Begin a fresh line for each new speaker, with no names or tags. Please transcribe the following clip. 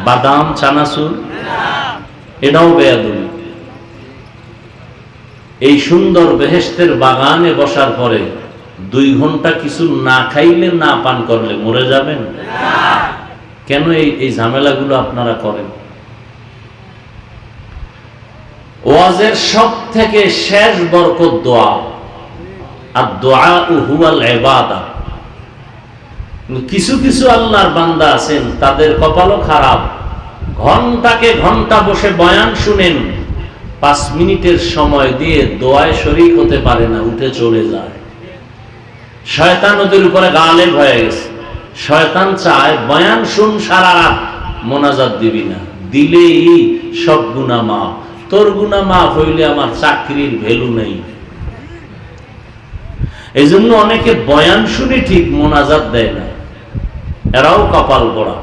বাদাম চানাচুর এটাও বেয়াদবি। এই সুন্দর বেহেশতের বাগানে বসার পরে 2 ঘন্টা কিছু না খাইলে না পান করলে মরে যাবেন? কেন এই ঝামেলাগুলো আপনারা করেন? ওয়াজের সব থেকে শেষ বরকত দোয়া, আর দোয়া হুয়াল ইবাদা। কিছু কিছু আল্লাহর বান্দা আছেন তাদের কপালও খারাপ, ঘন্টাকে ঘন্টা বসে বয়ান শুনেন, 5 মিনিটের সময় দিয়ে দোয়ায় শরীক হতে পারে না, উঠে চলে যায়। শয়তান ওদের উপরে গালেব হয়ে গেছে। শয়তান চায় বয়ান শুন সারা রাত, মোনাজাত দিবি না, দিলেই সব গুনাহ মাফ। তোর গুনাহ মাফ হইলে আমার চাকরির ভ্যালু নেই। এই জন্য অনেকে বয়ান শুনে ঠিক মোনাজাত দেয় না, এরাও কপাল পোড়া।